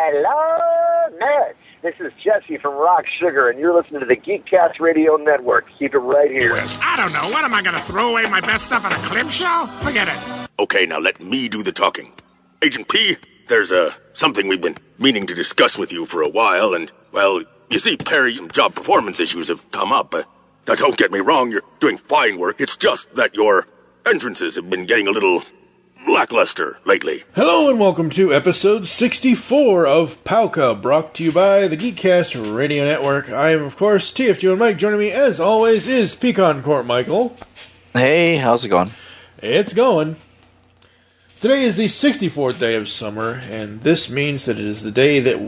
Hello, nerds. This is Jesse from Rock Sugar, and you're listening to the Geekcast Radio Network. Keep it right here. I don't know. What am I going to throw away my best stuff at a clip show? Forget it. Okay, now let me do the talking. Agent P, there's something we've been meaning to discuss with you for a while, and, well, you see, Perry, some job performance issues have come up. Now, don't get me wrong, you're doing fine work. It's just that your entrances have been getting a little lackluster lately. Hello and welcome to episode 64 of POWCA, brought to you by the Geekcast Radio Network. I am, of course, TFG1Mike. Joining me, as always, is PecanCtMichael. Hey, how's it going? It's going. Today is the 64th day of summer, and this means that it is the day that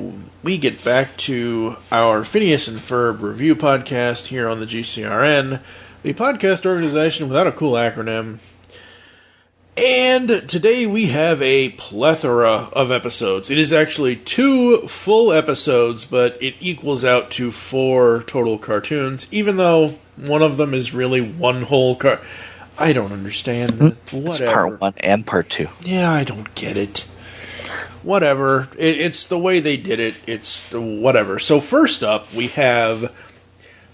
we get back to our Phineas and Ferb review podcast here on the GCRN, the podcast organization without a cool acronym. And today we have a plethora of episodes. It is actually 2 full episodes, but it equals out to 4 total cartoons, even though one of them is really one whole I don't understand this. Whatever. It's part 1 and part 2. Yeah, I don't get it. Whatever. It's the way they did it. It's whatever. So first up, we have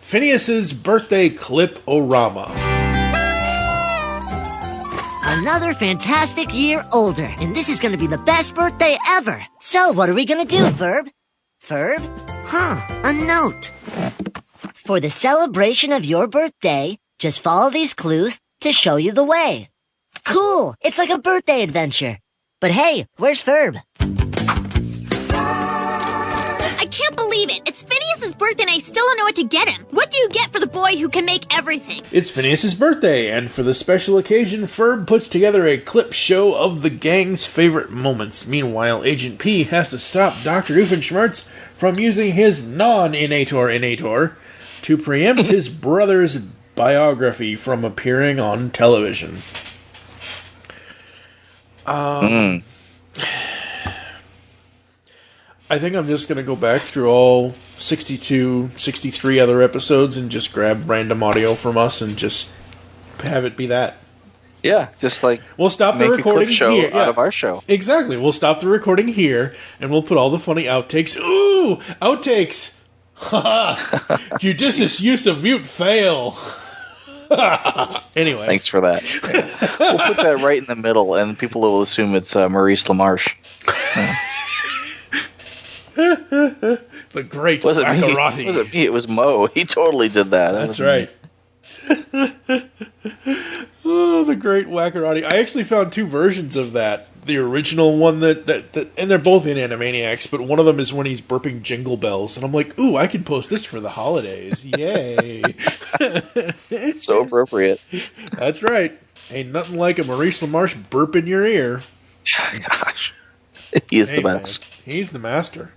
Phineas's birthday Clip-O-Rama. Another fantastic year older, and this is going to be the best birthday ever. So what are we going to do, Ferb? Ferb? A note. For the celebration of your birthday, just follow these clues to show you the way. Cool! It's like a birthday adventure. But hey, where's Ferb? I can't believe it. It's Phineas's birthday and I still don't know what to get him. What do you get for the boy who can make everything? It's Phineas's birthday, and for the special occasion, Ferb puts together a clip show of the gang's favorite moments. Meanwhile, Agent P has to stop Dr. Doofenshmirtz from using his non-innator to preempt his brother's biography from appearing on television. I think I'm just going to go back through all 62, 63 other episodes and just grab random audio from us and just have it be that. Yeah, just like we'll stop the recording here out of our show. Exactly. We'll stop the recording here and we'll put all the funny outtakes. Ooh, outtakes. Judicious use of mute fail. Anyway. Thanks for that. Yeah. We'll put that right in the middle, and people will assume it's Maurice LaMarche. The great Macaroni. It wasn't me, it was Mo. He totally did that. That's right. Oh, the great Wackarati. I actually found 2 versions of that. The original one that and they're both in Animaniacs, but one of them is when he's burping jingle bells, and I'm like, ooh, I could post this for the holidays. Yay. So appropriate. That's right. Ain't nothing like a Maurice LaMarche burp in your ear. Gosh. He is the best. Man, he's the master.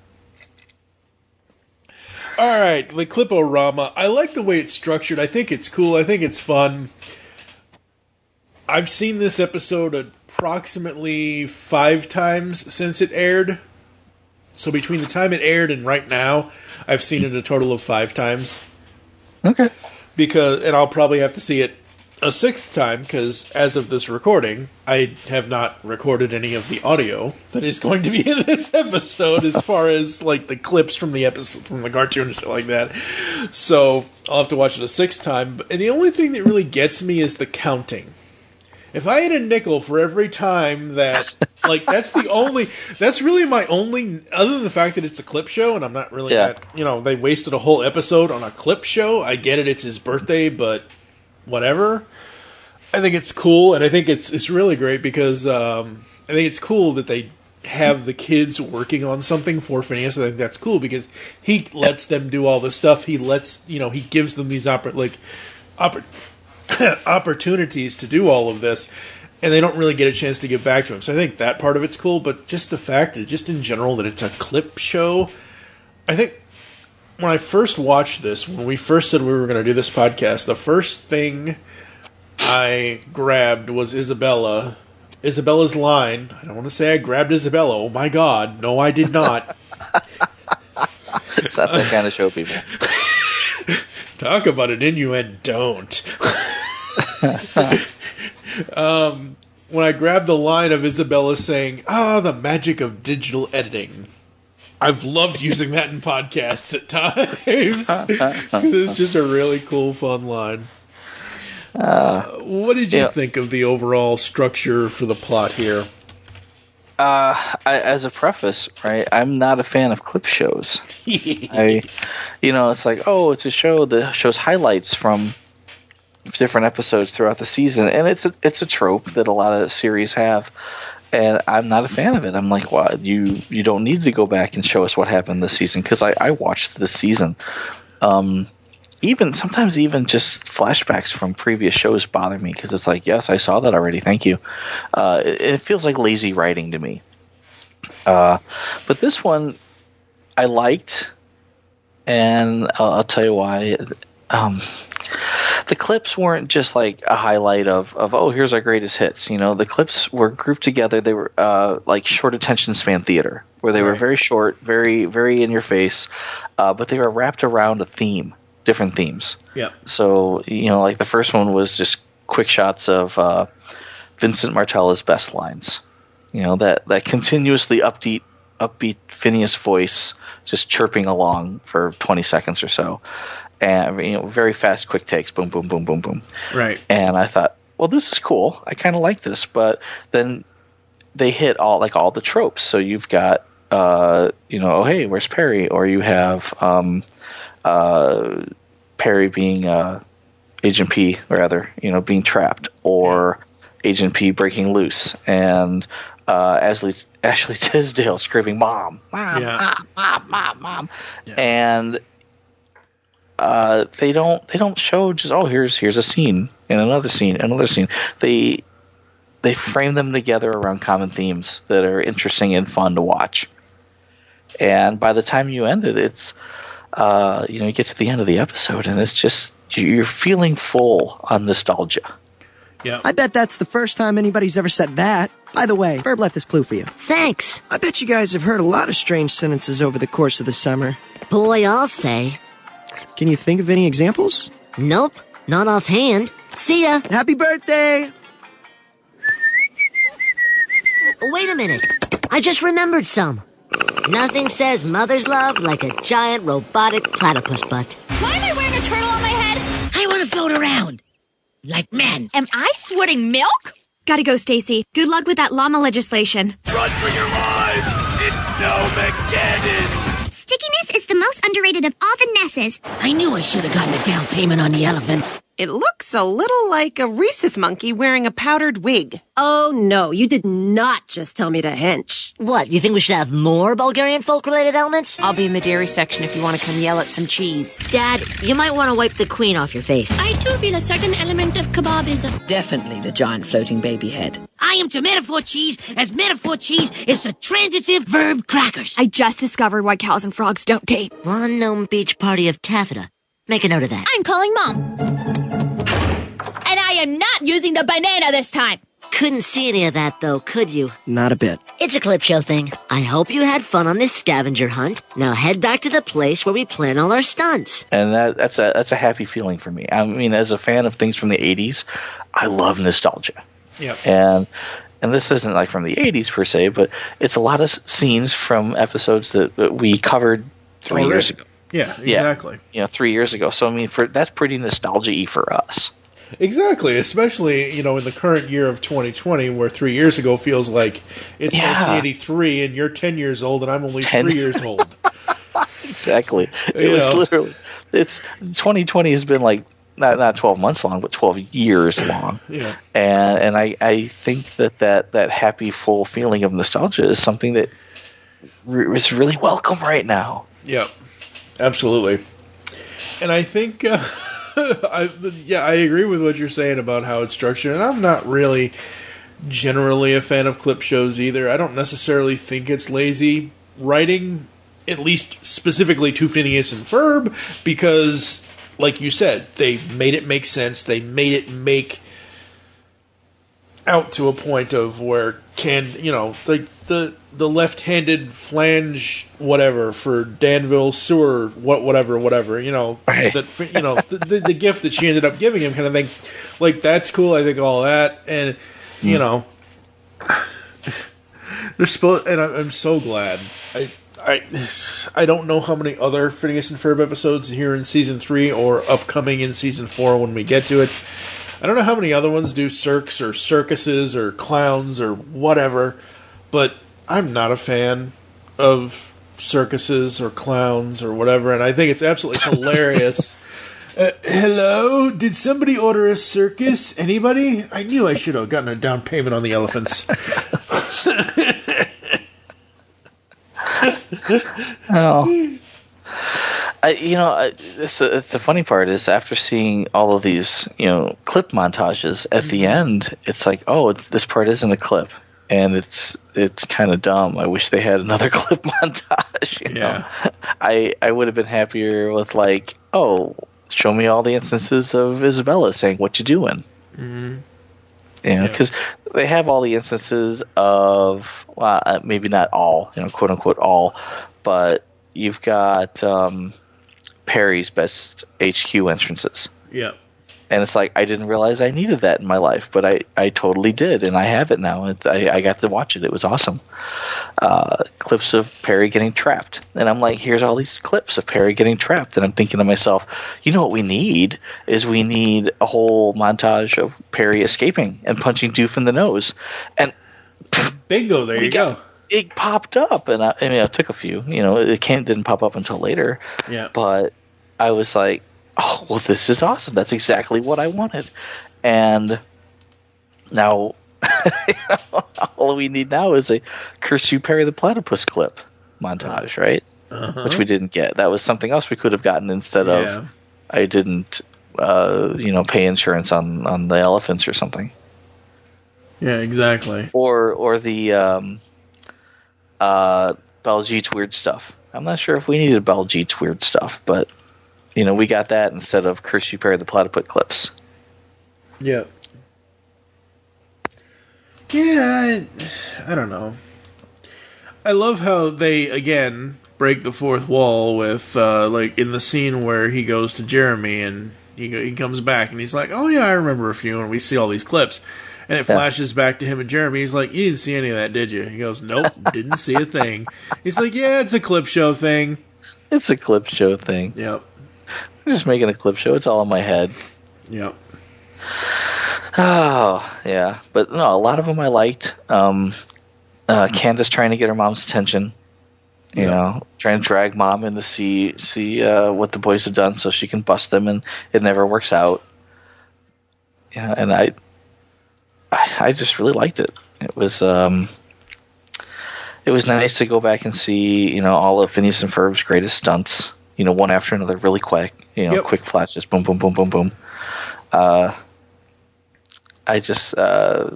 Alright, the Clip-O-Rama. I like the way it's structured. I think it's cool. I think it's fun. I've seen this episode approximately 5 times since it aired. So between the time it aired and right now, I've seen it a total of 5 times. Okay. And I'll probably have to see it a 6th time, because as of this recording, I have not recorded any of the audio that is going to be in this episode as far as like the clips from the episode, from the cartoon and shit like that. So I'll have to watch it a 6th time. And the only thing that really gets me is the counting. If I had a nickel for every time that, like, that's really my only, other than the fact that it's a clip show, and I'm not really that, they wasted a whole episode on a clip show. I get it, it's his birthday, but whatever. I think it's cool, and I think it's really great because I think it's cool that they have the kids working on something for Phineas. I think that's cool because he lets them do all this stuff. He lets, he gives them these opportunities to do all of this, and they don't really get a chance to get back to him. So I think that part of it's cool, but just the fact that just in general that it's a clip show, I think when I first watched this, when we first said we were going to do this podcast, the first thing I grabbed was Isabella's line. I don't want to say I grabbed Isabella. Oh my God. No, I did not. It's not that kind of show, people. Talk about an innuendon't. When I grabbed the line of Isabella saying, the magic of digital editing. I've loved using that in podcasts at times. It's just a really cool, fun line. What did you think of the overall structure for the plot here? As a preface, right, I'm not a fan of clip shows. It's like, oh, it's a show that shows highlights from different episodes throughout the season, and it's a trope that a lot of series have. And I'm not a fan of it. I'm like, well, you don't need to go back and show us what happened this season, because I watched this season. Sometimes even just flashbacks from previous shows bother me, because it's like, yes, I saw that already. Thank you. It feels like lazy writing to me. But this one I liked, and I'll tell you why. The clips weren't just like a highlight of oh, here's our greatest hits. The clips were grouped together. They were like short attention span theater, where they were very short, very, very in your face, but they were wrapped around a theme, different themes. Yeah. So, like the first one was just quick shots of Vincent Martella's best lines. That continuously upbeat Phineas voice just chirping along for 20 seconds or so. And very fast, quick takes, boom, boom, boom, boom, boom. Right. And I thought, well, this is cool. I kind of like this, but then they hit all the tropes. So you've got, oh hey, where's Perry? Or you have Perry being Agent P, rather, being trapped, or Agent P breaking loose, and Ashley Tisdale screaming, "Mom, mom, mom, mom, mom," and they don't show just, oh, here's a scene and another scene, another scene. They frame them together around common themes that are interesting and fun to watch. And by the time you end it, it's you get to the end of the episode, and it's just you're feeling full on nostalgia. Yeah. I bet that's the first time anybody's ever said that. By the way, Ferb left this clue for you. Thanks. I bet you guys have heard a lot of strange sentences over the course of the summer. Boy, I'll say. Can you think of any examples? Nope, not offhand. See ya. Happy birthday! Wait a minute. I just remembered some. Nothing says mother's love like a giant robotic platypus butt. Why am I wearing a turtle on my head? I want to float around. Like men. Am I sweating milk? Gotta go, Stacy. Good luck with that llama legislation. Run for your lives! It's Snowmageddon! Stickiness is the most underrated of all the Nesses. I knew I should have gotten a down payment on the elephant. It looks a little like a rhesus monkey wearing a powdered wig. Oh, no, you did not just tell me to hench. What, you think we should have more Bulgarian folk-related elements? I'll be in the dairy section if you want to come yell at some cheese. Dad, you might want to wipe the queen off your face. I too feel a certain element of kebabism. Definitely the giant floating baby head. I am to metaphor cheese as metaphor cheese is to transitive verb crackers. I just discovered why cows and frogs don't date. Unknown beach party of taffeta. Make a note of that. I'm calling Mom. And I am not using the banana this time. Couldn't see any of that, though, could you? Not a bit. It's a clip show thing. I hope you had fun on this scavenger hunt. Now head back to the place where we plan all our stunts. And that's a happy feeling for me. I mean, as a fan of things from the 80s, I love nostalgia. Yep. And this isn't like from the 80s per se, but it's a lot of scenes from episodes that we covered 3 years ago. Yeah, exactly. 3 years ago. So, I mean, that's pretty nostalgia-y for us. Exactly, especially, in the current year of 2020, where 3 years ago feels like it's 1983 and you're 10 years old and I'm only 3 years old. Exactly. It was literally, 2020 has been like, not 12 months long, but 12 years long. Yeah. And I think that happy, full feeling of nostalgia is something that is really welcome right now. Yeah, absolutely. And I think... I agree with what you're saying about how it's structured, and I'm not really generally a fan of clip shows either. I don't necessarily think it's lazy writing, at least specifically to Phineas and Ferb, because, like you said, they made it make sense. They made it make out to a point of where the left-handed flange whatever for Danville sewer whatever right. the gift that she ended up giving him kind of thing, like, that's cool. I think all that, and they're supposed, and I'm so glad. I don't know how many other Phineas and Ferb episodes here in Season 3 or upcoming in Season 4 when we get to it. I don't know how many other ones do circs or circuses or clowns or whatever, but I'm not a fan of circuses or clowns or whatever, and I think it's absolutely hilarious. Hello? Did somebody order a circus? Anybody? I knew I should have gotten a down payment on the elephants. Oh. It's the funny part is after seeing all of these, clip montages, at the end, it's like, oh, this part isn't a clip. And it's kind of dumb. I wish they had another clip montage. You know? I would have been happier with like, oh, show me all the instances of Isabella saying, "What you doing?" Mm-hmm. Because they have all the instances of, well, maybe not all, quote unquote all, but you've got Perry's best HQ entrances. Yeah. And it's like, I didn't realize I needed that in my life, but I totally did, and I have it now. I got to watch it. It was awesome. Clips of Perry getting trapped. And I'm like, here's all these clips of Perry getting trapped. And I'm thinking to myself, what we need is a whole montage of Perry escaping and punching Doof in the nose. And bingo, there you go. It popped up, and I took a few. It didn't pop up until later. Yeah. But I was like, oh, well, this is awesome. That's exactly what I wanted. And now, all we need now is a Curse You Perry the Platypus clip montage, right? Uh-huh. Which we didn't get. That was something else we could have gotten instead of I didn't, pay insurance on the elephants or something. Yeah, exactly. Or the Baljeet's weird stuff. I'm not sure if we needed Baljeet's weird stuff, but we got that instead of Curse You Perry the Platypus clips. Yeah. Yeah, I don't know. I love how they, again, break the fourth wall with, in the scene where he goes to Jeremy and he comes back and he's like, oh yeah, I remember a few, and we see all these clips. And it flashes back to him and Jeremy. He's like, you didn't see any of that, did you? He goes, nope, didn't see a thing. He's like, yeah, it's a clip show thing. It's a clip show thing. Yep. I'm just making a clip show. It's all in my head. Yep. Oh, yeah. But no, a lot of them I liked. Candace trying to get her mom's attention. Trying to drag mom in to see what the boys have done so she can bust them, and it never works out. And I just really liked it. It was nice to go back and see, all of Phineas and Ferb's greatest stunts. One after another, really quick. Quick flashes, boom, boom, boom, boom, boom. I just, I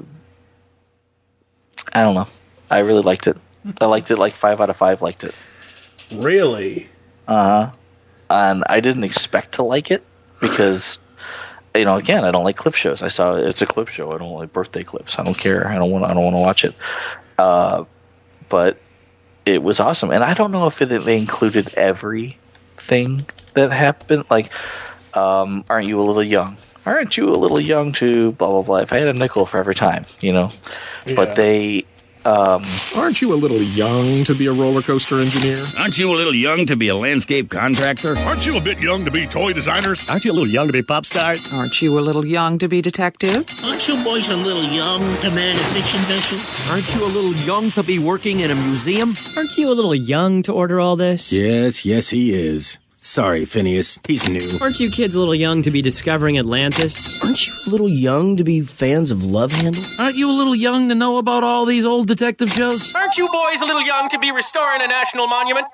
don't know. I really liked it. I liked it like 5 out of 5 liked it. Really? And I didn't expect to like it because, again, I don't like clip shows. I saw it's a clip show. I don't like birthday clips. I don't care. I don't want to watch it. But it was awesome. And I don't know if they included everything that happened. Like, aren't you a little young? Aren't you a little young to blah, blah, blah. If I had a nickel for every time, Yeah. But they... Aren't you a little young to be a roller coaster engineer? Aren't you a little young to be a landscape contractor? Aren't you a bit young to be toy designers? Aren't you a little young to be pop stars? Aren't you a little young to be detectives? Aren't you boys a little young to man a fiction vessel? Aren't you a little young to be working in a museum? Aren't you a little young to order all this? Yes, he is. Sorry, Phineas. He's new. Aren't you kids a little young to be discovering Atlantis? Aren't you a little young to be fans of Love Handle? Aren't you a little young to know about all these old detective shows? Aren't you boys a little young to be restoring a national monument?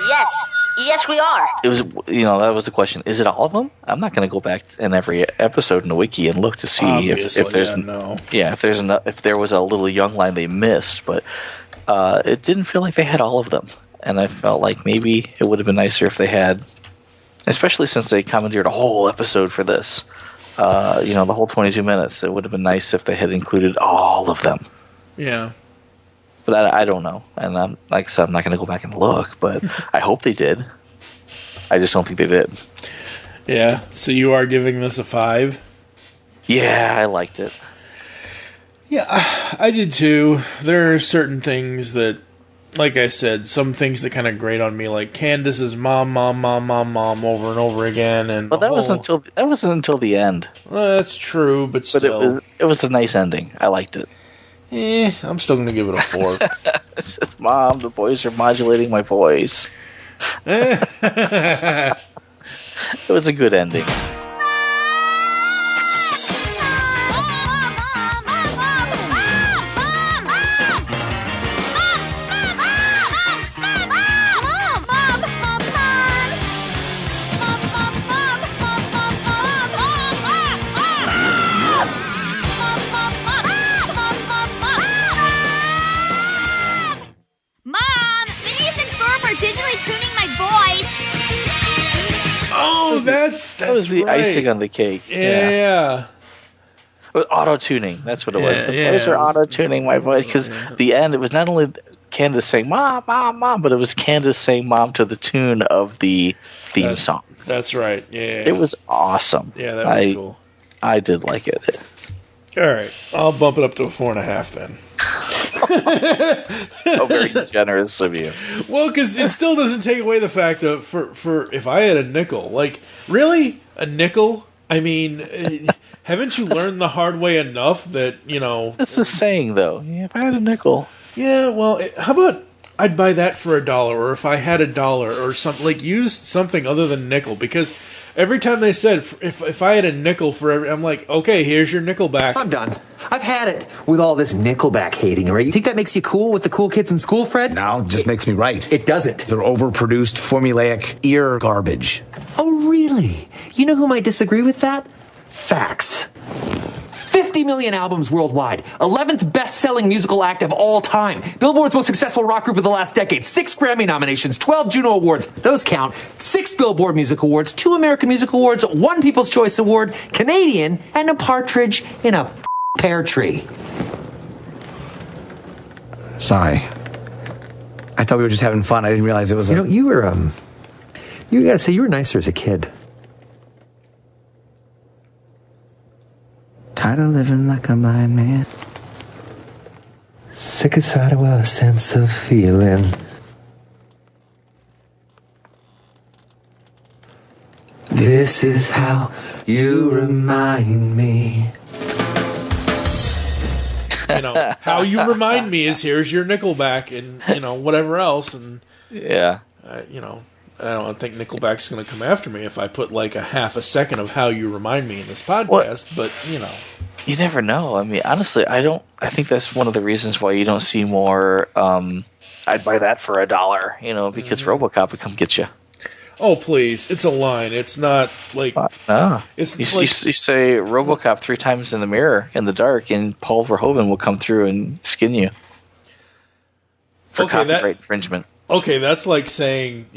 Yes, we are. It was, that was the question. Is it all of them? I'm not going to go back in every episode in the wiki and look to see if there's if there was a little young line they missed, but it didn't feel like they had all of them. And I felt like maybe it would have been nicer if they had, especially since they commandeered a whole episode for this, the whole 22 minutes. It would have been nice if they had included all of them. Yeah. But I don't know. And like I said, I'm not going to go back and look, but I hope they did. I just don't think they did. Yeah. So you are giving this a 5? Yeah, I liked it. Yeah, I did too. There are certain things that like I said, some things that kind of grate on me, like Candace's mom over and over again, and Well, that wasn't until the end. That's true, but still, it was a nice ending. I liked it. I'm still going to give it a 4. It's just, Mom, the boys are modulating my voice. It was a good ending. That was the right. icing on the cake. Yeah. Auto-tuning. That's what it was. The boys are was auto-tuning my voice. Because the end, it was not only Candace saying, Mom, Mom, Mom, but it was Candace saying Mom to the tune of the theme song. That's right. Yeah. It was awesome. Yeah, that was cool. I did like it. All right. I'll bump it up to a 4.5 then. Oh, very generous of you. Well, because it still doesn't take away the fact of for if I had a nickel, like really a nickel. I mean, haven't you learned the hard way enough that That's the saying, though. Yeah, if I had a nickel. Yeah. Well, how about I'd buy that for $1, or if I had $1 or something, like use something other than nickel, because every time they said if I had a nickel for every, I'm like, okay, here's your nickel back. I'm done. I've had it with all this Nickelback hating, right? You think that makes you cool with the cool kids in school, Fred? No, it just makes me right. It doesn't. They're overproduced, formulaic ear garbage. Oh, really? You know who might disagree with that? Facts. 50 million albums worldwide. 11th best-selling musical act of all time. Billboard's most successful rock group of the last decade. 6 Grammy nominations, 12 Juno Awards. Those count. 6 Billboard Music Awards, 2 American Music Awards, 1 People's Choice Award, Canadian, and a partridge in a pear tree. Sorry. I thought we were just having fun. I didn't realize it was you gotta say, you were nicer as a kid. Tired of living like a blind man. Sick aside of a sense of feeling. This is how you remind me. How you remind me is here's your Nickelback and whatever else, and yeah, I don't think Nickelback's going to come after me if I put like a half a second of how you remind me in this podcast. But you never know. I mean, honestly, I think that's one of the reasons why you don't see more. I'd buy that for $1, because RoboCop would come get you. Oh, please! It's a line. It's not like no. It's you say RoboCop 3 times in the mirror in the dark, and Paul Verhoeven will come through and skin you for copyright infringement. Okay, that's like saying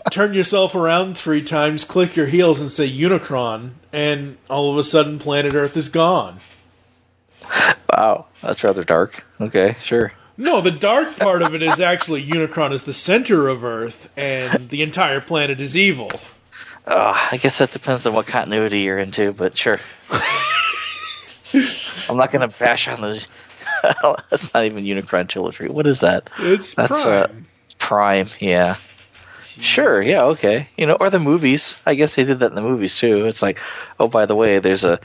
turn yourself around 3 times, click your heels, and say Unicron, and all of a sudden, planet Earth is gone. Wow, that's rather dark. Okay, sure. No, the dark part of it is actually Unicron is the center of Earth, and the entire planet is evil. I guess that depends on what continuity you're into, but sure. I'm not going to bash on the... That's not even Unicron trilogy. What is that? That's Prime. Prime, yeah. Jeez. Sure, yeah, okay. Or the movies. I guess they did that in the movies, too. It's like, oh, by the way, there's a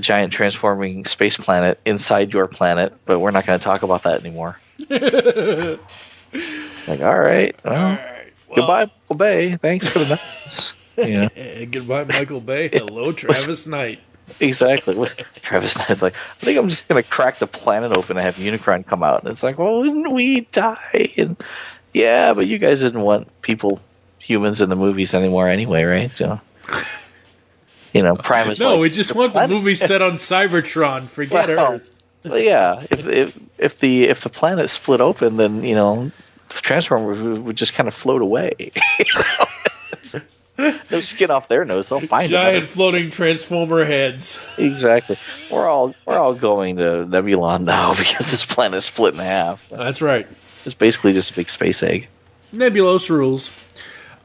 giant transforming space planet inside your planet, but we're not going to talk about that anymore. Like, all right. Well, goodbye, Michael Bay. Thanks for the notes. Yeah. Goodbye, Michael Bay. Hello, Travis Knight. Exactly. Travis Knight's like, I think I'm just going to crack the planet open and have Unicron come out. And it's like, well, didn't we die? And yeah, but you guys didn't want humans in the movies anymore anyway, right? So... Prime is no, we just want the movie set on Cybertron. Forget Earth. Well, yeah, if the planet split open, then Transformers would just kind of float away. No skin off their nose. They'll find giant floating Transformer heads. Exactly. We're all going to Nebulon now because this planet split in half. That's right. It's basically just a big space egg. Nebulos rules.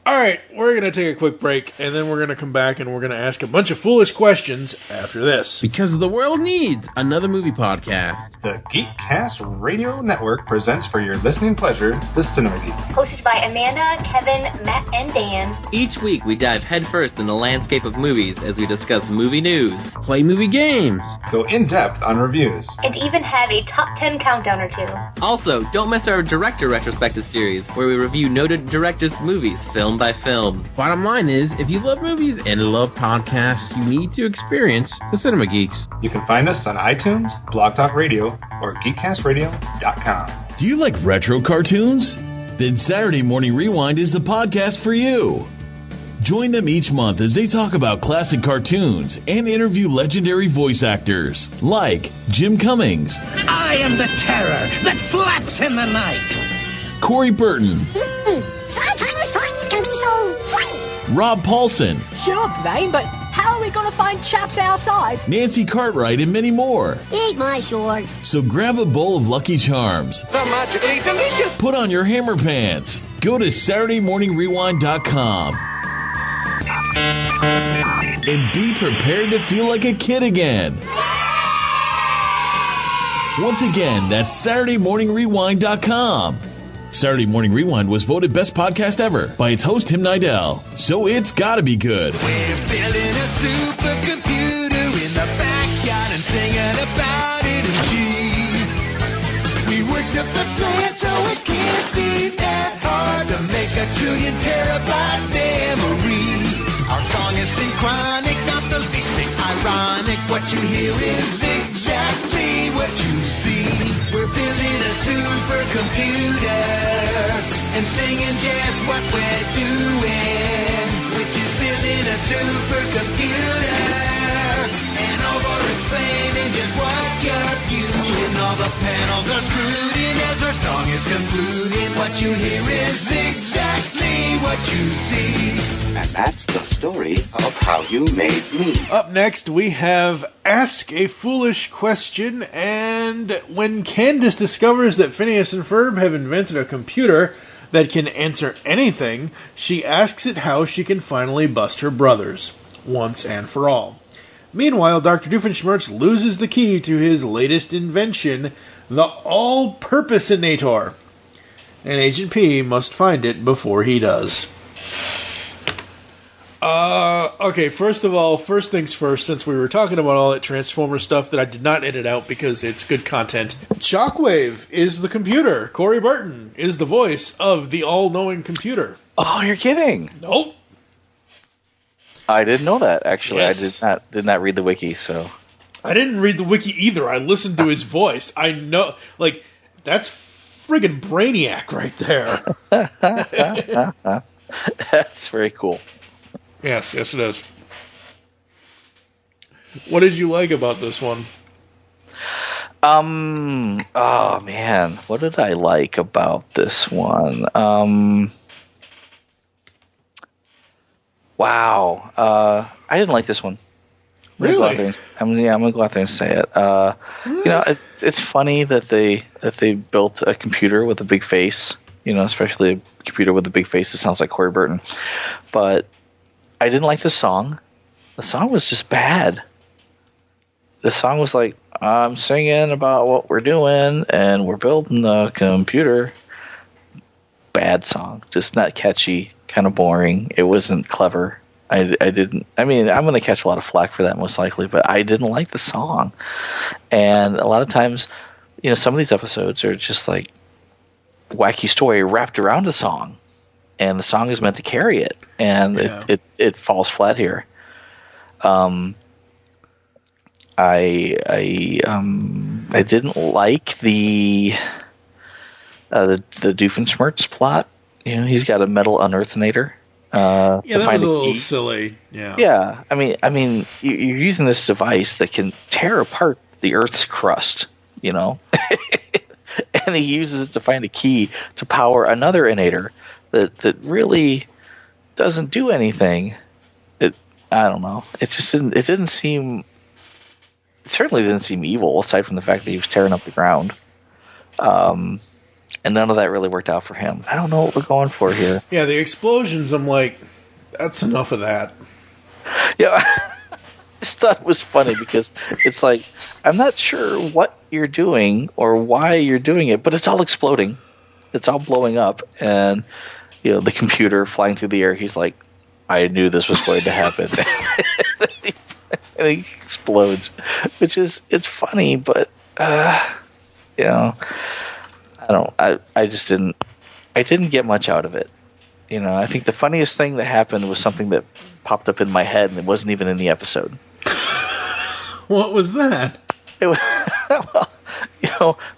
All right, we're going to take a quick break, and then we're going to come back and we're going to ask a bunch of foolish questions after this. Because the world needs another movie podcast. The Geekcast Radio Network presents for your listening pleasure the Cinema Geek. Hosted by Amanda, Kevin, Matt, and Dan. Each week we dive headfirst in the landscape of movies as we discuss movie news, play movie games, go in-depth on reviews, and even have a top 10 countdown or two. Also, don't miss our director retrospective series where we review noted directors' movies film by film. Bottom line is, if you love movies and love podcasts, you need to experience the Cinema Geeks. You can find us on iTunes, Blog Talk Radio, or GeekCastRadio.com. Do you like retro cartoons? Then Saturday Morning Rewind is the podcast for you. Join them each month as they talk about classic cartoons and interview legendary voice actors like Jim Cummings. I am the terror that flaps in the night. Corey Burton. Sometimes toys can be so flighty. Rob Paulson. Sure, Dwayne, but how are we going to find chaps our size? Nancy Cartwright and many more. Eat my shorts. So grab a bowl of Lucky Charms. They're magically delicious. Put on your hammer pants. Go to SaturdayMorningRewind.com. And be prepared to feel like a kid again. Once again, that's SaturdayMorningRewind.com. Saturday Morning Rewind was voted Best Podcast Ever by its host, Tim Nidell. So it's gotta be good. We're building a supercomputer in the backyard and singing about it in G. We worked up the plan so it can't be that hard to make a trillion terabyte memory. Our song is synchronic, not the least thing ironic. What you hear is exactly what you see. We're building a supercomputer and singing just what we're doing, which is building a supercomputer and over-explaining just what you're viewing. All the panels are screwed in as our song is concluding. What you hear is exactly what you see. And that's the story of how you made me. Up next, we have Ask a Foolish Question, and when Candace discovers that Phineas and Ferb have invented a computer that can answer anything, she asks it how she can finally bust her brothers, once and for all. Meanwhile, Dr. Doofenshmirtz loses the key to his latest invention, the All-Purposeinator, and Agent P must find it before he does. Okay, first of all, first things first, since we were talking about all that Transformer stuff that I did not edit out because it's good content. Shockwave is the computer. Corey Burton is the voice of the all-knowing computer. Oh, you're kidding. Nope. I didn't know that, actually. Yes. I did not read the wiki, so. I didn't read the wiki either. I listened to his voice. I know, like, that's friggin' Brainiac right there. That's very cool. Yes, it is. What did you like about this one? Oh man, what did I like about this one? Wow, I didn't like this one. Really? I'm gonna go out there and say it. You know, it's funny that they built a computer with a big face. You know, especially a computer with a big face that sounds like Corey Burton, but I didn't like the song. The song was just bad. The song was like, I'm singing about what we're doing, and we're building a computer. Bad song. Just not catchy, kind of boring. It wasn't clever. I mean, I'm going to catch a lot of flack for that most likely, but I didn't like the song. And a lot of times, you know, some of these episodes are just like wacky story wrapped around a song. And the song is meant to carry it, and it falls flat here. I didn't like the Doofenshmirtz plot. You know, he's got a metal unearthinator. That was a little silly. Yeah. Yeah. I mean, you're using this device that can tear apart the Earth's crust. You know, and he uses it to find a key to power another inator that really doesn't do anything. I don't know. It just didn't. It didn't seem. It certainly didn't seem evil, aside from the fact that he was tearing up the ground. And none of that really worked out for him. I don't know what we're going for here. Yeah, the explosions, I'm like, that's enough of that. Yeah, I just thought it was funny because it's like, I'm not sure what you're doing or why you're doing it, but it's all exploding. It's all blowing up. And, the computer flying through the air, he's like, I knew this was going to happen. And he explodes, which is, it's funny, but, I just didn't get much out of it. I think the funniest thing that happened was something that popped up in my head, and it wasn't even in the episode. What was that? It was,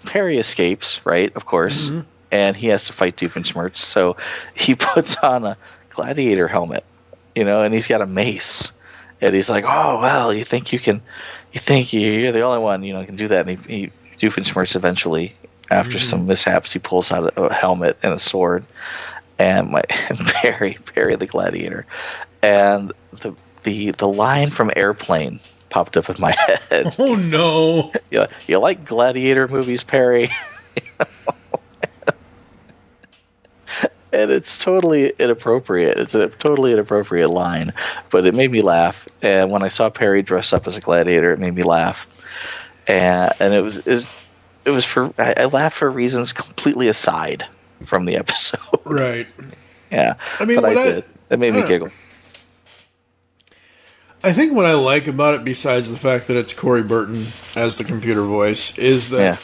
Perry escapes, right, of course, and he has to fight Doofenshmirtz, so he puts on a gladiator helmet, and he's got a mace, and he's like, oh, well, you think you're the only one, who can do that, and Doofenshmirtz eventually, after some mishaps, he pulls out a helmet and a sword, and Perry the gladiator, and the line from Airplane popped up in my head. Oh no! You like gladiator movies, Perry? And it's totally inappropriate. It's a totally inappropriate line, but it made me laugh. And when I saw Perry dress up as a gladiator, it made me laugh. And it was for I laughed for reasons completely aside from the episode. Right. Yeah. I mean, but I did. It made me giggle. I think what I like about it, besides the fact that it's Corey Burton as the computer voice, is that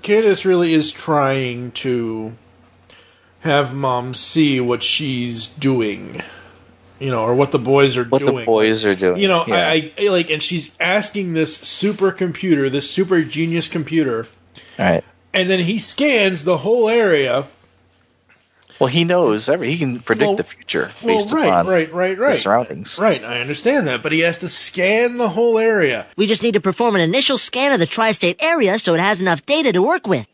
Candace really is trying to have Mom see what she's doing, or what the boys are doing. What the boys are doing. I like, and she's asking this supercomputer, this super genius computer, all right, and then he scans the whole area. Well, he knows he can predict the future based upon the surroundings. Right, I understand that, but he has to scan the whole area. We just need to perform an initial scan of the tri-state area so it has enough data to work with.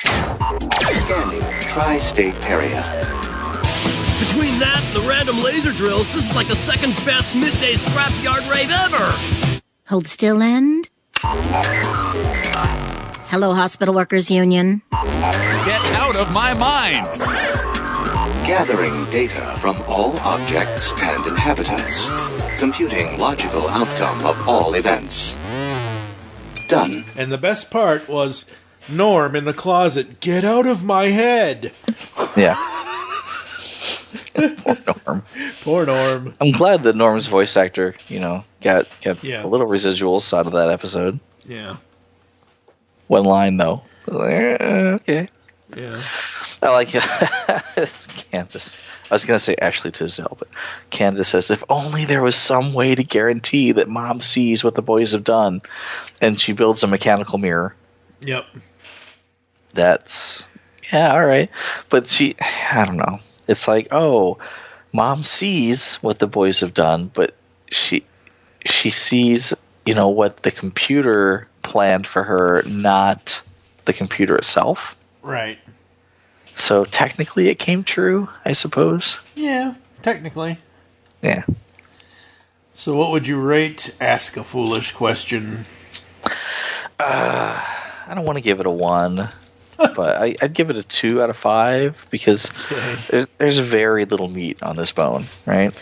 Scanning tri-state area. Between that and the random laser drills, this is like the second best midday scrapyard rave ever. Hold still, end. Hello, Hospital Workers Union. Get out of my mind! Gathering data from all objects and inhabitants. Computing logical outcome of all events. Done. And the best part was Norm in the closet. Get out of my head! Yeah. Poor Norm. Poor Norm. I'm glad that Norm's voice actor, got a little residuals out of that episode. Yeah. One line, though. Okay. Yeah. I like Candace. I was going to say Ashley Tisdale, but Candace says, if only there was some way to guarantee that Mom sees what the boys have done. And she builds a mechanical mirror. Yep. That's, all right. But I don't know. It's like, oh, Mom sees what the boys have done, but she sees, what the computer planned for her, not the computer itself. Right. So technically it came true, I suppose. Yeah, technically. Yeah. So what would you rate Ask a Foolish Question? I don't want to give it a 1, but I'd give it a 2 out of 5 because there's very little meat on this bone, right?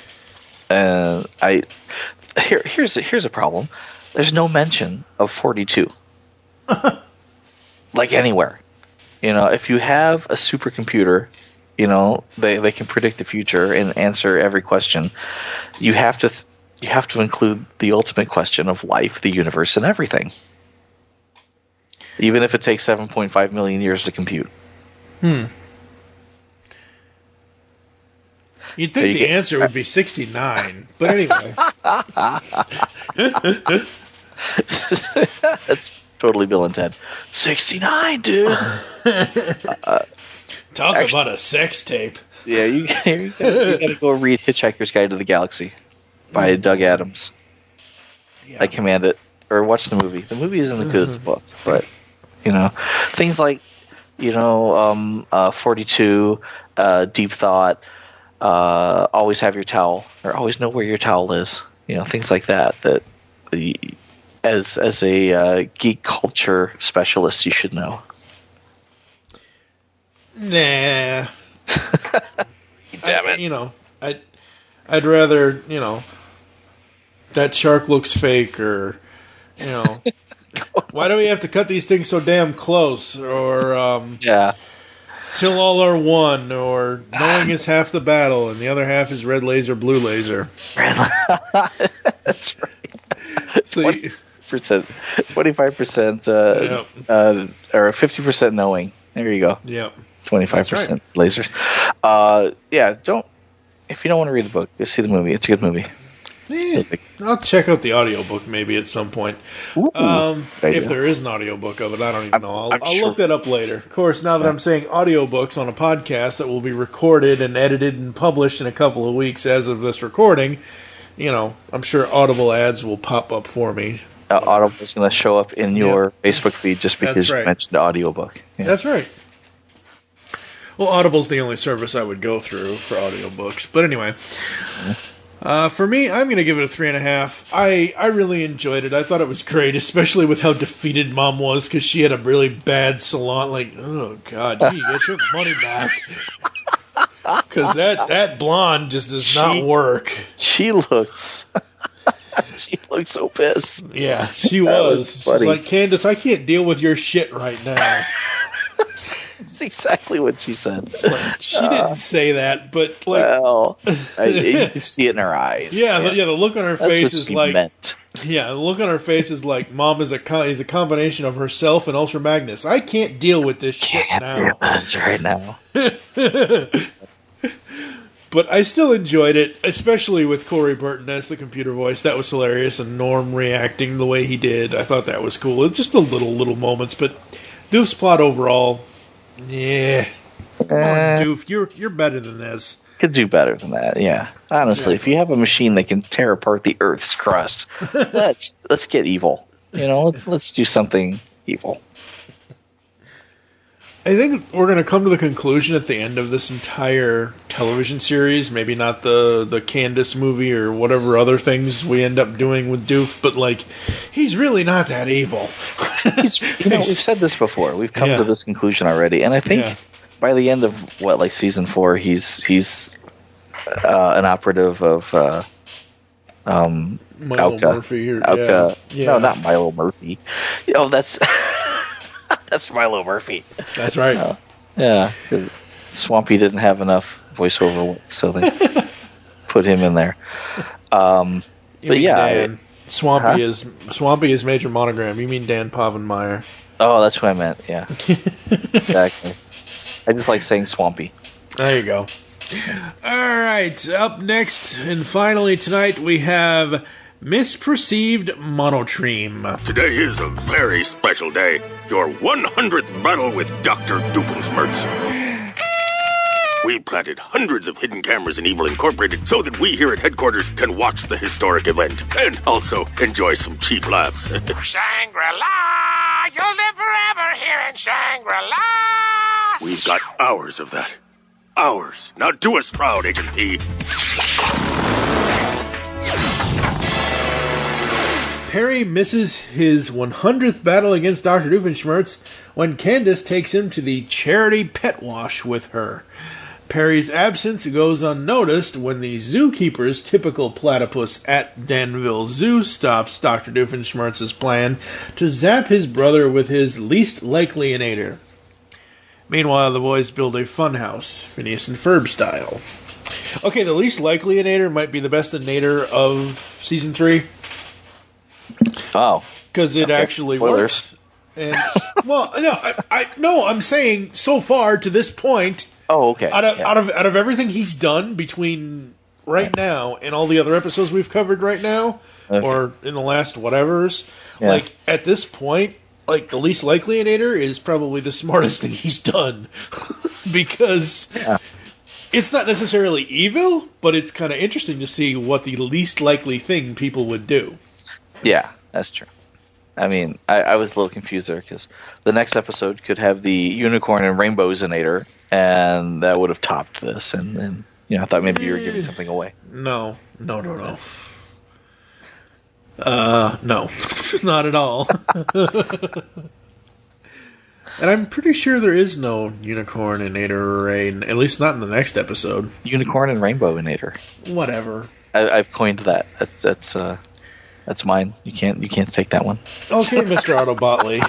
Here's a problem. There's no mention of 42. Like anywhere. If you have a supercomputer, they can predict the future and answer every question. You have to include the ultimate question of life, the universe, and everything. Even if it takes 7.5 million years to compute. You'd think the answer would be 69, but anyway. That's totally Bill and Ted. 69, dude. Talk about a sex tape. Yeah, you gotta go read Hitchhiker's Guide to the Galaxy by Doug Adams. Yeah. I command it. Or watch the movie. The movie isn't as good as the book, but things like 42, Deep Thought, always have your towel, or always know where your towel is. Things like that. That as a geek culture specialist, you should know. Nah. Damn it. I'd rather, that shark looks fake, or, why do we have to cut these things so damn close? Or, till all are one, or knowing is half the battle, and the other half is red laser, blue laser. That's right. So 25%, or 50% knowing. There you go. Yep. 25% lasers. If you don't want to read the book, just see the movie. It's a good movie. I'll check out the audiobook maybe at some point. If there is an audiobook of it, I don't even know. I'll look that up later. Of course, now that I'm saying audiobooks on a podcast that will be recorded and edited and published in a couple of weeks as of this recording, I'm sure Audible ads will pop up for me. Audible is going to show up in your Facebook feed just because you mentioned the audiobook. Yeah. That's right. Well, Audible's the only service I would go through for audiobooks. But anyway, for me, I'm going to give it a 3.5. I really enjoyed it. I thought it was great, especially with how defeated Mom was, because she had a really bad salon. Like, oh, God, you need to get your money back. Because that blonde just does not work. She looks... She looked so pissed. Yeah, she was. She was like, Candace, I can't deal with your shit right now. That's exactly what she said. She didn't say that, but like, you can see it in her eyes. Yeah, the look on her face is like, the look on her face is like, Mom is a combination of herself and Ultra Magnus. I can't deal with this shit now. Deal with right now. But I still enjoyed it, especially with Corey Burton as the computer voice. That was hilarious, and Norm reacting the way he did. I thought that was cool. It's just the little moments, but Doof's plot overall, yeah. Come on, Doof, you're better than this. Could do better than that, yeah. Honestly, if you have a machine that can tear apart the Earth's crust, let's get evil. Let's do something evil. I think we're going to come to the conclusion at the end of this entire television series, maybe not the Candace movie or whatever other things we end up doing with Doof, but like, he's really not that evil. We've said this before. We've come to this conclusion already, and I think by the end of season 4, he's an operative of Milo Murphy. POWCA. No, not Milo Murphy. That's. That's Milo Murphy. That's right. Yeah, Swampy didn't have enough voiceover work, so they put him in there. But Dan. Swampy is Major Monogram. You mean Dan Povenmire? Oh, that's what I meant. Yeah, exactly. I just like saying Swampy. There you go. All right. Up next and finally tonight we have Misperceived Monotreme. Today is a very special day. Your 100th battle with Dr. Doofenshmirtz. We planted hundreds of hidden cameras in Evil Incorporated so that we here at headquarters can watch the historic event and also enjoy some cheap laughs. Shangri-La! You'll live forever here in Shangri-La! We've got hours of that. Hours. Now do us proud, Agent P. Perry misses his 100th battle against Dr. Doofenshmirtz when Candace takes him to the charity pet wash with her. Perry's absence goes unnoticed when the zookeeper's typical platypus at Danville Zoo stops Dr. Doofenshmirtz's plan to zap his brother with his least likely innator. Meanwhile, the boys build a funhouse, Phineas and Ferb style. Okay, the least likely innator might be the best innator of Season 3. Oh, because it actually works. And I'm saying so far to this point. Oh, okay. Out of everything he's done between right now and all the other episodes we've covered right now, or in the last whatevers, like at this point, like the least likely innator is probably the smartest thing he's done because it's not necessarily evil, but it's kind of interesting to see what the least likely thing people would do. Yeah, that's true. I mean, I was a little confused there because the next episode could have the unicorn and rainbows-inator, and that would have topped this. And then, I thought maybe you were giving something away. No. No, not at all. And I'm pretty sure there is no unicorn in Nader, at least not in the next episode. Unicorn and Rainbow in Nader. Whatever. I've coined that. That's mine. You can't take that one. Okay, Mr. Autobotley.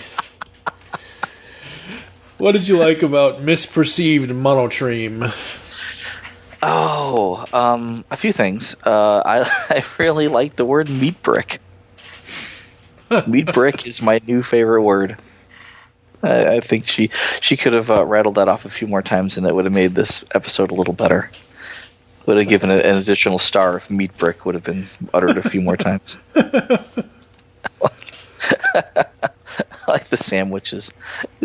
What did you like about Misperceived Monotreme? Oh, a few things. I really like the word meat brick. Meat brick is my new favorite word. I think she could have rattled that off a few more times, and it would have made this episode a little better. Would have given it an additional star if meat brick would have been uttered a few more times. Like the sandwiches.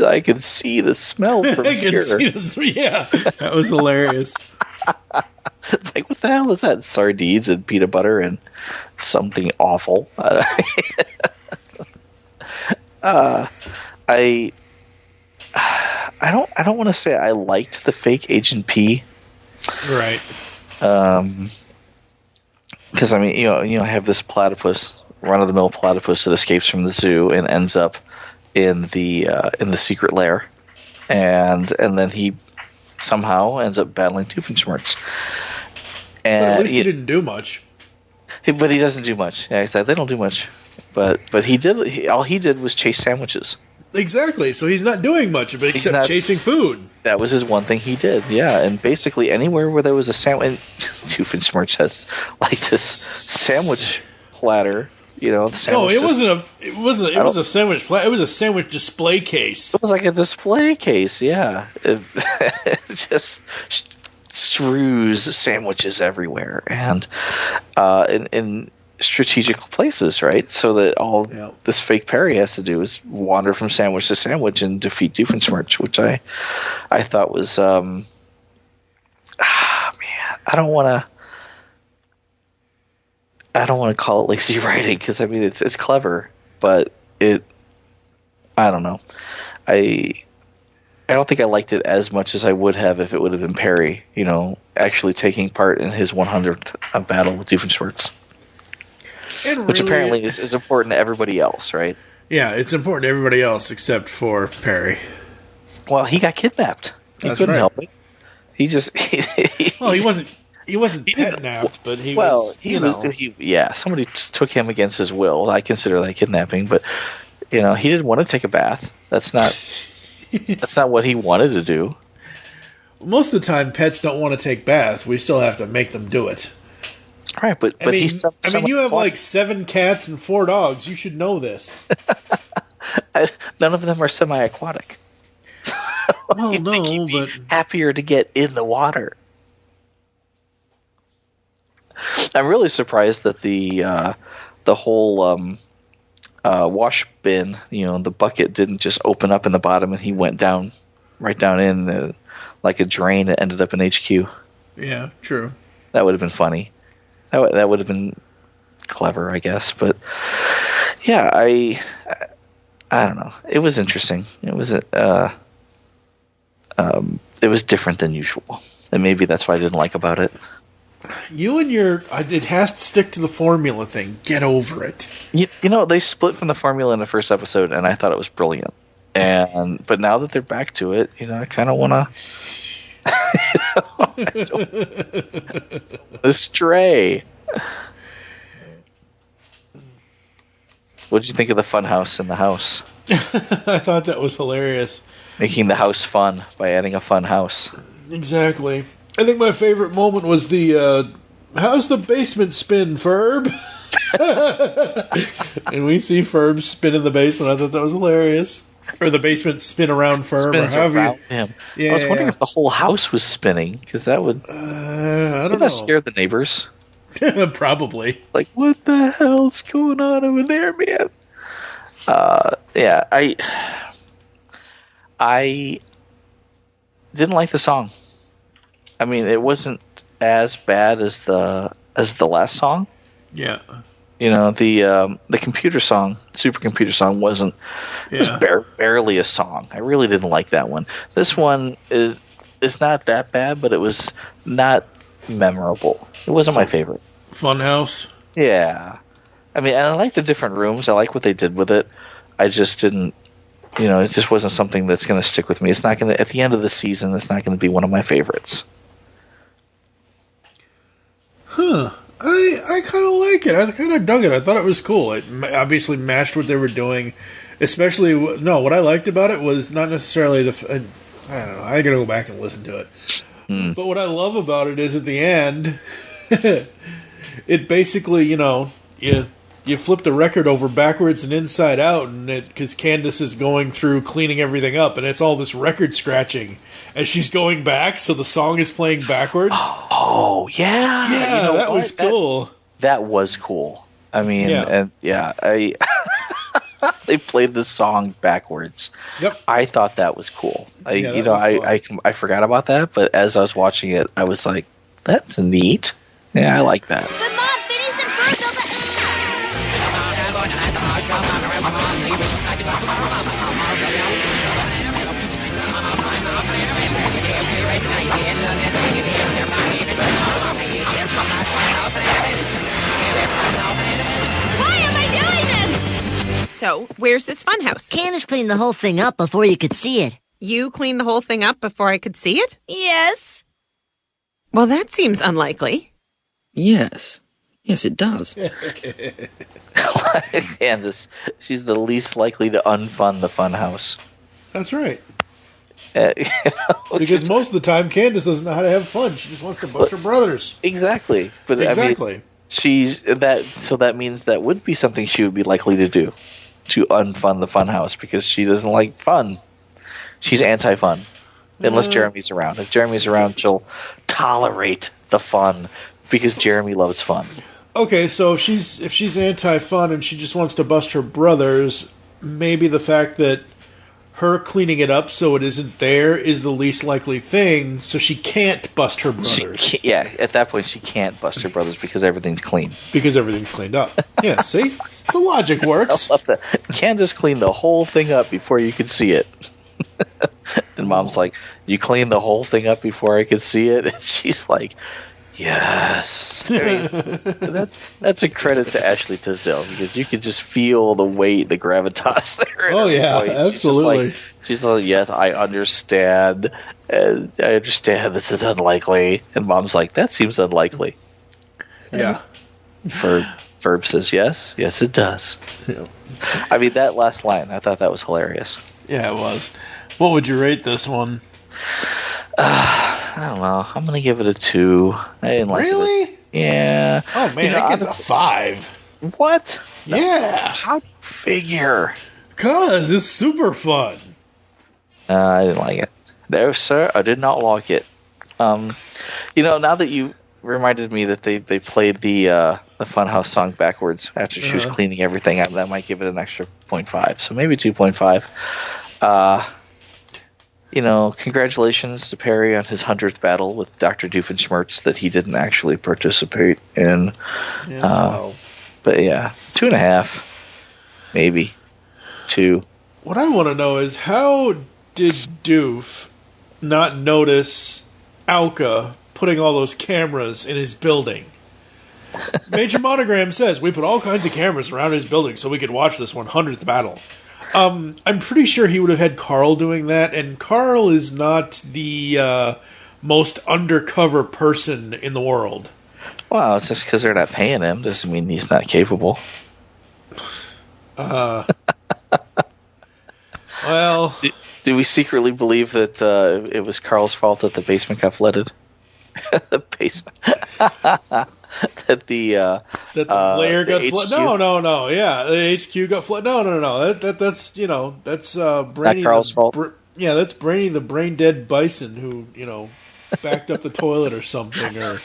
I can see the smell from here. Yeah, that was hilarious. It's like, what the hell is that? Sardines and peanut butter and something awful. I don't want to say I liked the fake Agent P. Right. Because I mean, I have this platypus, run-of-the-mill platypus that escapes from the zoo and ends up in the secret lair, and then he somehow ends up battling Doofenshmirtz. And at least he didn't do much. But he doesn't do much. Yeah, exactly. They don't do much. But he did. All he did was chase sandwiches. Exactly. So he's not doing much, but except chasing food. That was his one thing he did. Yeah, and basically anywhere where there was a sandwich, Doofenshmirtz has like this sandwich platter. The sandwich. No, it was a sandwich platter. It was a sandwich display case. It was like a display case. Yeah, it just strews sandwiches everywhere, and in strategic places, right? So that all this fake Perry has to do is wander from sandwich to sandwich and defeat Doofenshmirtz, which I thought was, man, I don't want to call it lazy writing, because I mean it's clever, but I don't know. I don't think I liked it as much as I would have if it would have been Perry, actually taking part in his 100th battle with Doofenshmirtz. Which apparently is important to everybody else, right? Yeah, it's important to everybody else except for Perry. Well, he got kidnapped. He couldn't help it. He just he wasn't kidnapped, but he was. Somebody took him against his will. I consider that kidnapping, but he didn't want to take a bath. That's not what he wanted to do. Most of the time, pets don't want to take baths. We still have to make them do it. Right, but you have like 7 cats and 4 dogs. You should know this. None of them are semi-aquatic. Well, no, but happier to get in the water. I'm really surprised that the whole wash bin, the bucket didn't just open up in the bottom and he went right down in like a drain that ended up in HQ. Yeah, true. That would have been funny. That would have been clever, I guess. But yeah, I don't know. It was interesting. It was different than usual, and maybe that's what I didn't like about it. You and it has to stick to the formula thing. Get over it. They split from the formula in the first episode, and I thought it was brilliant. But now that they're back to it, I kind of want to. Stray. What did you think of the fun house in the house? I thought that was hilarious. Making the house fun by adding a fun house. Exactly. I think my favorite moment was the how's the basement spin, Ferb? And we see Ferb spin in the basement. I thought that was hilarious. Or the basement spin around Ferb. Spins around him. Yeah, I was wondering if the whole house was spinning, because that would. I don't know. Scare the neighbors. Probably. Like, what the hell's going on over there, man? Yeah, I didn't like the song. I mean, it wasn't as bad as the last song. Yeah. The computer song, supercomputer song, wasn't. Yeah. It was barely a song. I really didn't like that one. This one is not that bad, but it was not memorable. It wasn't my favorite. Funhouse? Yeah. I mean, and I like the different rooms. I like what they did with it. I just didn't it just wasn't something that's going to stick with me. It's not going to, at the end of the season, it's not going to be one of my favorites. Huh. I kind of like it. I kind of dug it. I thought it was cool. It obviously matched what they were doing. Especially, what I liked about it was not necessarily I don't know. I got to go back and listen to it. But what I love about it is at the end, it basically, you flip the record over backwards and inside out, and because Candace is going through cleaning everything up, and it's all this record scratching as she's going back, so the song is playing backwards. Oh, yeah. Yeah, that was cool. That was cool. I mean, they played the song backwards. Yep. I thought that was cool. I forgot about that, but as I was watching it, I was like, that's neat. Yeah, I like that. But Mom, Phineas and Ferb built Why am I doing this? So, where's this funhouse? Candace cleaned the whole thing up before you could see it. You cleaned the whole thing up before I could see it? Yes. Well, that seems unlikely. Yes. Yes, it does. Candace, she's the least likely to unfun the funhouse. That's right. Because most of the time, Candace doesn't know how to have fun. She just wants to bust her brothers. Exactly. But exactly. I mean, so that means that would be something she would be likely to do, to unfun the funhouse, because she doesn't like fun. She's anti-fun. Unless Jeremy's around. If Jeremy's around, she'll tolerate the fun because Jeremy loves fun. Okay, so if she's anti-fun and she just wants to bust her brothers, maybe the fact that her cleaning it up so it isn't there is the least likely thing, so she can't bust her brothers. At that point she can't bust her brothers because everything's clean. Because everything's cleaned up. Yeah, see? The logic works. I love that. Candace cleaned the whole thing up before you could see it. And Mom's like, you cleaned the whole thing up before I could see it? And she's like, yes. I mean, that's a credit to Ashley Tisdale, because you could just feel the weight, the gravitas there. Oh, yeah, voice. Absolutely. She's like, yes, I understand. I understand this is unlikely. And Mom's like, that seems unlikely. Yeah. Ferb says, yes, it does. Yeah. I mean, that last line, I thought that was hilarious. Yeah, it was. What would you rate this one? I don't know. I'm going to give it a 2. I didn't like it. Really? Yeah. Oh, man, it gets a 5. What? Yeah. How do you figure? Because it's super fun. I didn't like it. No, sir, I did not like it. Now that you reminded me that they played the Funhouse song backwards after she was cleaning everything up, that might give it an extra 0.5. So maybe 2.5. Congratulations to Perry on his 100th battle with Dr. Doofenshmirtz that he didn't actually participate in. But yeah, 2.5, maybe 2. What I want to know is, how did Doof not notice POWCA putting all those cameras in his building? Major Monogram says, we put all kinds of cameras around his building so we could watch this 100th battle. I'm pretty sure he would have had Carl doing that, and Carl is not the most undercover person in the world. Well, it's just because they're not paying him doesn't mean he's not capable. Well... Do we secretly believe that it was Carl's fault that the basement got flooded? The basement... that the layer got flooded. No. Yeah, the HQ got flooded. No. That's Brainy. Not Carl's fault. That's Brainy, the brain dead bison who backed up the toilet or something, or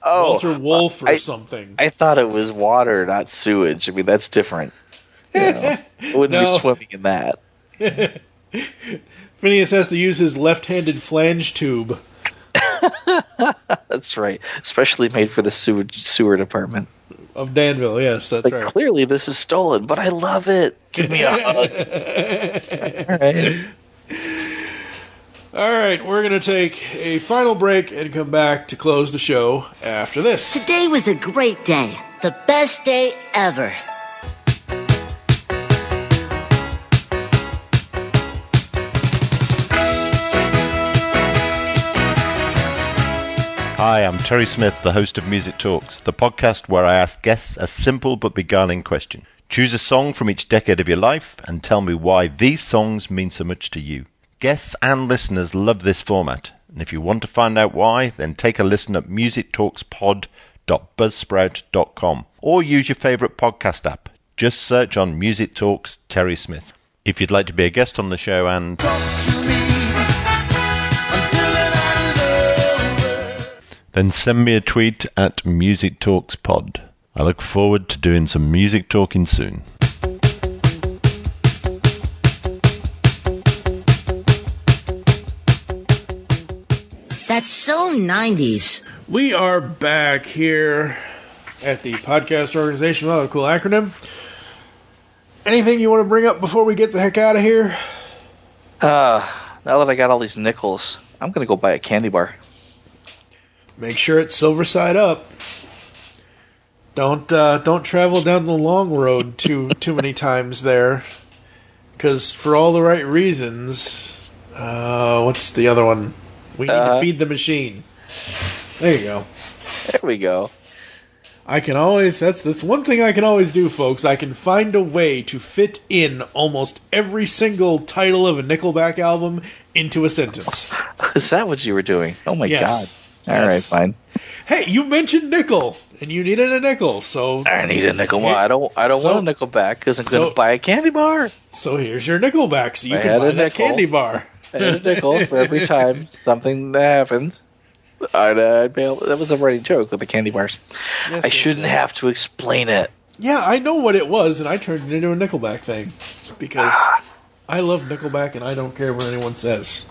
Walter Wolf or something. I thought it was water, not sewage. I mean, that's different. I wouldn't be swimming in that. Phineas has to use his left-handed flange tube. That's right. Especially made for the sewer department of Danville. Yes, that's right. Clearly, this is stolen, but I love it. Give me a hug. All right. We're going to take a final break and come back to close the show after this. Today was a great day. The best day ever. Hi, I'm Terry Smith, the host of Music Talks, the podcast where I ask guests a simple but beguiling question. Choose a song from each decade of your life and tell me why these songs mean so much to you. Guests and listeners love this format, and if you want to find out why, then take a listen at musictalkspod.buzzsprout.com or use your favourite podcast app. Just search on Music Talks Terry Smith. If you'd like to be a guest on the show and then send me a tweet at Music Talks Pod. I look forward to doing some music talking soon. That's so 90s. We are back here at the podcast organization with a Cool Acronym. Anything you want to bring up before we get the heck out of here? Now that I got all these nickels, I'm going to go buy a candy bar. Make sure it's silver side up. Don't travel down the long road too many times there, because for all the right reasons. What's the other one? We need to feed the machine. There you go. There we go. I can always. That's one thing I can always do, folks. I can find a way to fit in almost every single title of a Nickelback album into a sentence. Is that what you were doing? Oh my God. All right, fine. Hey, you mentioned nickel, and you needed a nickel, so I need a nickel. Well, I don't want a nickel back because I'm going to buy a candy bar. So here's your nickel back, so you can buy that candy bar. I had a nickel for every time something happened. That was a running joke with the candy bars. I shouldn't have to explain it. Yeah, I know what it was, and I turned it into a Nickelback thing because I love Nickelback, and I don't care what anyone says.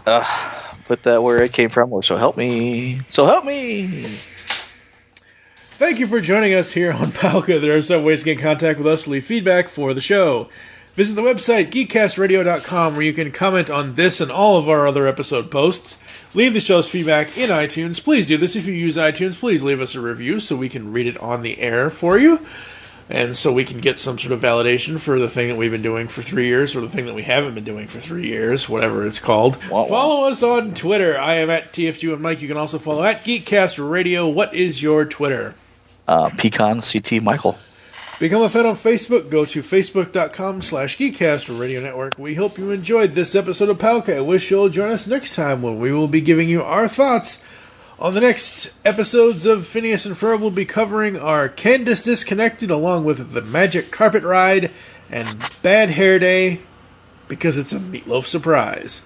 Put that where it came from. So help me. So help me. Thank you for joining us here on POWCA. There are several ways to get in contact with us to leave feedback for the show. Visit the website, geekcastradio.com, where you can comment on this and all of our other episode posts. Leave the show's feedback in iTunes. Please do this if you use iTunes. Please leave us a review so we can read it on the air for you, and so we can get some sort of validation for the thing that we've been doing for 3 years, or the thing that we haven't been doing for 3 years, whatever it's called. Follow us on Twitter. I am at TFG1Mike. You can also follow at Geekcast Radio. What is your Twitter? PecanCtMichael. Become a fan on Facebook. Go to facebook.com/Geekcast Radio Network. We hope you enjoyed this episode of POWCA. I wish you'll join us next time when we will be giving you our thoughts on the next episodes of Phineas and Ferb. We'll be covering our Candace Disconnected along with the Magic Carpet Ride and Bad Hair Day because it's a Meatloaf surprise.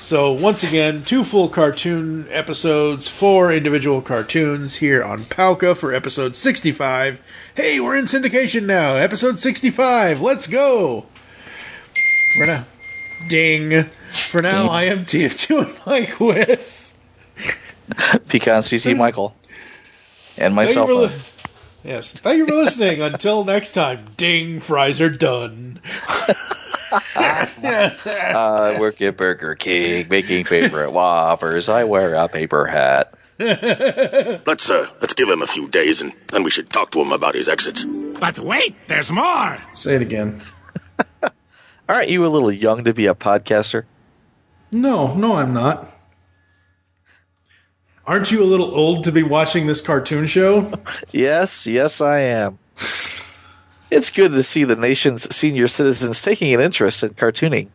So, once again, 2 full cartoon episodes, 4 individual cartoons here on POWCA for episode 65. Hey, we're in syndication now. Episode 65. Let's go. For now. Ding. For now, I am TF2 with PecanCtMichael. And myself. Yes. Thank you for listening. Until next time. Ding. Fries are done. I work at Burger King, making favorite Whoppers. I wear a paper hat. Let's give him a few days, and then we should talk to him about his exits. But wait, there's more. Say it again. Aren't you a little young to be a podcaster? No, I'm not. Aren't you a little old to be watching this cartoon show? Yes, I am. It's good to see the nation's senior citizens taking an interest in cartooning.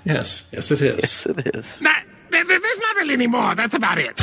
Yes, it is. Yes, it is. There's not really any more. That's about it.